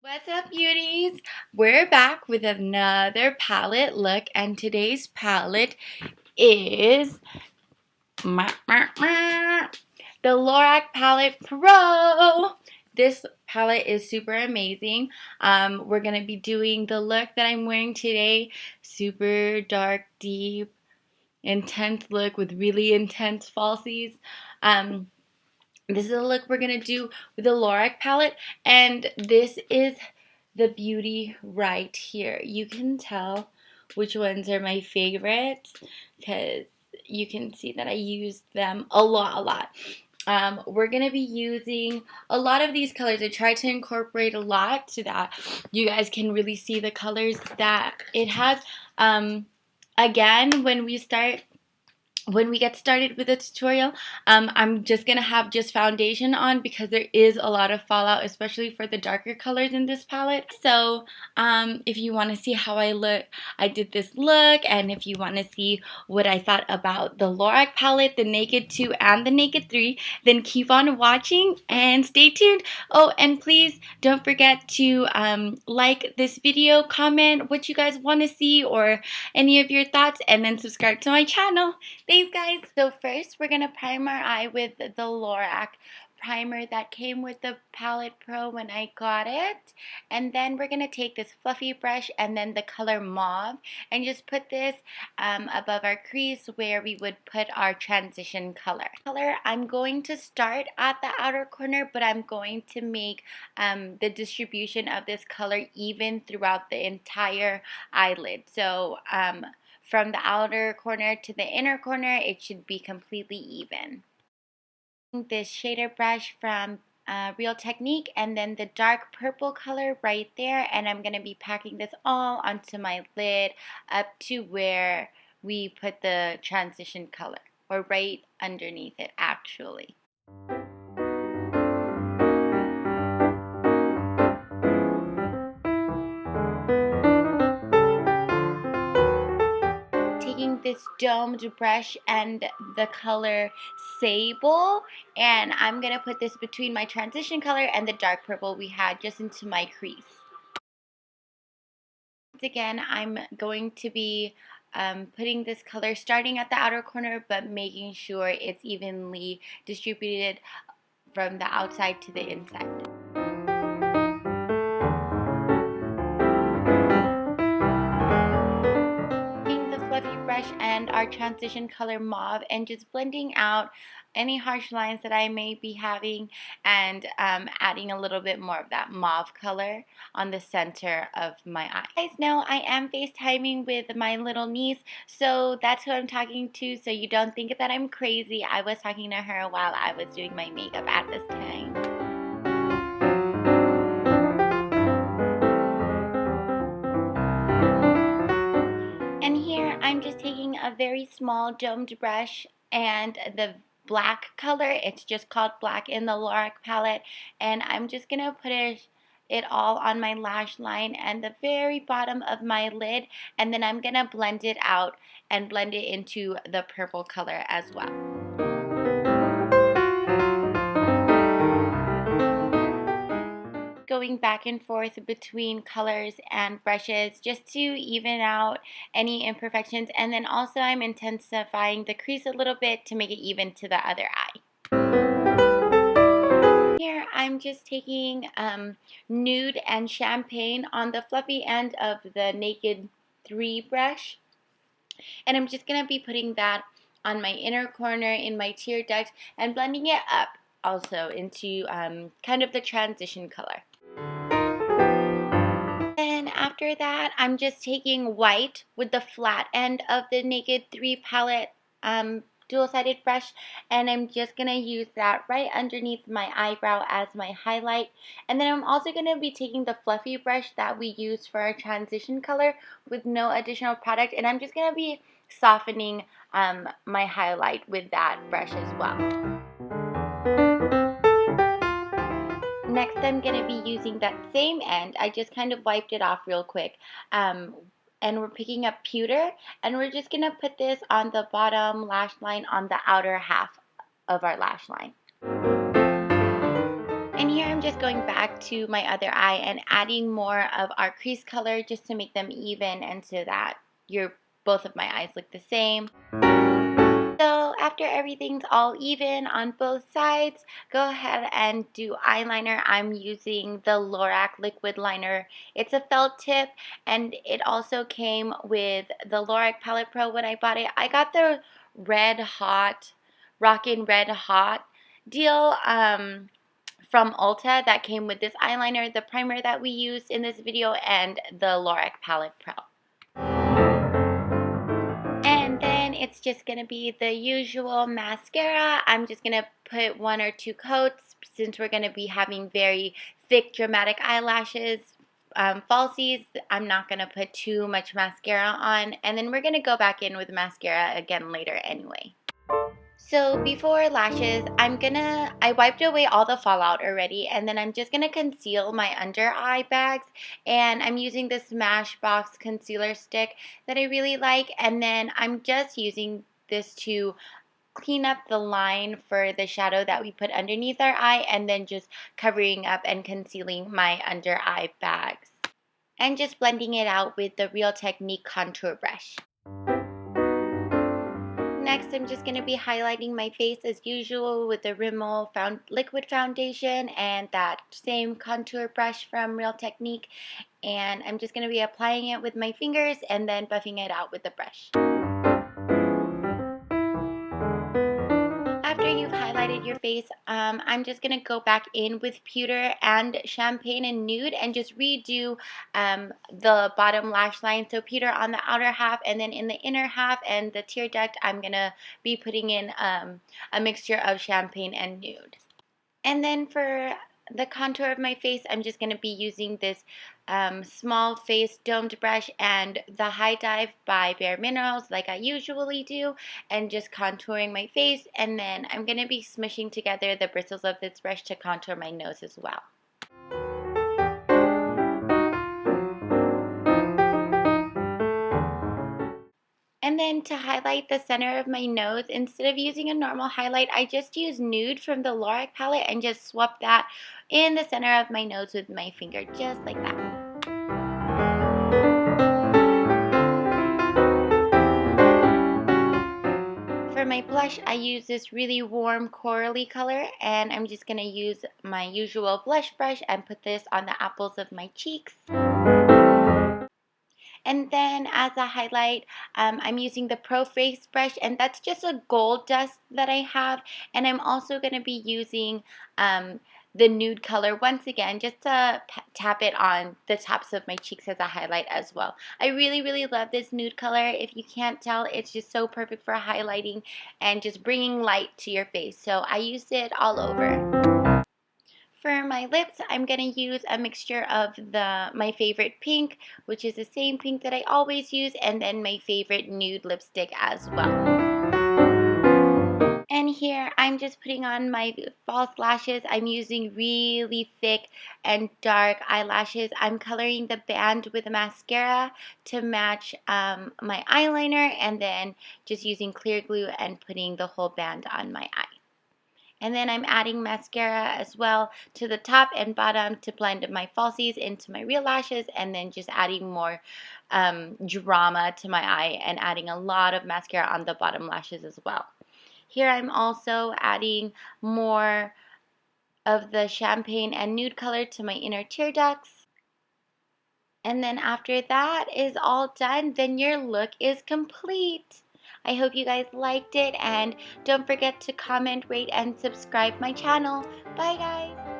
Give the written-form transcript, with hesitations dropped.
What's up, beauties? We're back with another palette look, and today's palette is the Lorac Palette Pro. This palette is super amazing. We're going to be doing the look that I'm wearing today. Super dark, deep, intense look with really intense falsies. This is a look we're going to do with the Lorac palette, and this is the beauty right here. You can tell which ones are my favorites because you can see that I use them a lot. We're going to be using a lot of these colors. I tried to incorporate a lot so that you guys can really see the colors that it has. Again, when we get started with the tutorial, I'm just going to have just foundation on because there is a lot of fallout, especially for the darker colors in this palette. So if you want to see how I did this look, and if you want to see what I thought about the Lorac palette, the Naked 2 and the Naked 3, then keep on watching and stay tuned. Oh, and please don't forget to like this video, comment what you guys want to see or any of your thoughts, and then subscribe to my channel. Thanks, guys. So first, we're going to prime our eye with the Lorac primer that came with the Palette Pro when I got it. And then we're going to take this fluffy brush and then the color Mauve and just put this above our crease where we would put our transition color. I'm going to start at the outer corner, but I'm going to make the distribution of this color even throughout the entire eyelid. So from the outer corner to the inner corner, it should be completely even. This shader brush from Real Technique, and then the dark purple color right there, and I'm going to be packing this all onto my lid up to where we put the transition color, or right underneath it actually. Taking this domed brush and the color Sable, and I'm going to put this between my transition color and the dark purple we had just into my crease. Once again, I'm going to be putting this color starting at the outer corner but making sure it's evenly distributed from the outside to the inside. Fluffy brush and our transition color Mauve and just blending out any harsh lines that I may be having, and adding a little bit more of that mauve color on the center of my eye. Guys, now I am FaceTiming with my little niece, so that's who I'm talking to, so you don't think that I'm crazy. I was talking to her while I was doing my makeup at this time. And here I'm just taking a very small domed brush and the black color, it's just called black in the Lorac palette, and I'm just going to put it all on my lash line and the very bottom of my lid, and then I'm going to blend it out and blend it into the purple color as well. Going back and forth between colors and brushes just to even out any imperfections, and then also I'm intensifying the crease a little bit to make it even to the other eye. Here I'm just taking Nude and Champagne on the fluffy end of the Naked 3 brush, and I'm just going to be putting that on my inner corner in my tear duct and blending it up also into kind of the transition color. And after that, I'm just taking white with the flat end of the Naked 3 palette dual-sided brush, and I'm just going to use that right underneath my eyebrow as my highlight. And then I'm also going to be taking the fluffy brush that we use for our transition color with no additional product, and I'm just going to be softening my highlight with that brush as well. Next, I'm going to be using that same end. I just kind of wiped it off real quick. And we're picking up Pewter, and we're just going to put this on the bottom lash line on the outer half of our lash line. And here I'm just going back to my other eye and adding more of our crease color just to make them even and so that both of my eyes look the same. So after everything's all even on both sides, go ahead and do eyeliner. I'm using the Lorac liquid liner. It's a felt tip and it also came with the Lorac Palette Pro when I bought it. I got the Red Hot, Rockin' Red Hot deal from Ulta that came with this eyeliner, the primer that we used in this video, and the Lorac Palette Pro. And then it's just going to be the usual mascara. I'm just going to put 1 or 2 coats since we're going to be having very thick dramatic eyelashes. Falsies, I'm not going to put too much mascara on. And then we're going to go back in with mascara again later anyway. So before lashes, I wiped away all the fallout already, and then I'm just going to conceal my under eye bags, and I'm using the Smashbox concealer stick that I really like, and then I'm just using this to clean up the line for the shadow that we put underneath our eye, and then just covering up and concealing my under eye bags. And just blending it out with the Real Technique contour brush. Next, I'm just going to be highlighting my face as usual with the Rimmel liquid foundation and that same contour brush from Real Technique. And I'm just going to be applying it with my fingers and then buffing it out with the brush. After you've highlighted your face, I'm just going to go back in with Pewter and Champagne and Nude and just redo the bottom lash line. So Pewter on the outer half, and then in the inner half and the tear duct, I'm going to be putting in a mixture of Champagne and Nude. And then for the contour of my face, I'm just going to be using this small face domed brush and the High Dive by Bare Minerals like I usually do, and just contouring my face. And then I'm going to be smushing together the bristles of this brush to contour my nose as well. And then to highlight the center of my nose, instead of using a normal highlight, I just use Nude from the Lorac palette and just swap that in the center of my nose with my finger, just like that. For my blush, I use this really warm corally color, and I'm just going to use my usual blush brush and put this on the apples of my cheeks. And then as a highlight, I'm using the Pro Face brush, and that's just a gold dust that I have. And I'm also going to be using the Nude color once again, just to tap it on the tops of my cheeks as a highlight as well. I really, really love this Nude color. If you can't tell, it's just so perfect for highlighting and just bringing light to your face. So I used it all over. For my lips, I'm going to use a mixture of my favorite pink, which is the same pink that I always use, and then my favorite nude lipstick as well. And here, I'm just putting on my false lashes. I'm using really thick and dark eyelashes. I'm coloring the band with a mascara to match my eyeliner, and then just using clear glue and putting the whole band on my eye. And then I'm adding mascara as well to the top and bottom to blend my falsies into my real lashes, and then just adding more drama to my eye and adding a lot of mascara on the bottom lashes as well. Here I'm also adding more of the Champagne and Nude color to my inner tear ducts. And then after that is all done, then your look is complete. I hope you guys liked it, and don't forget to comment, rate, and subscribe my channel. Bye guys!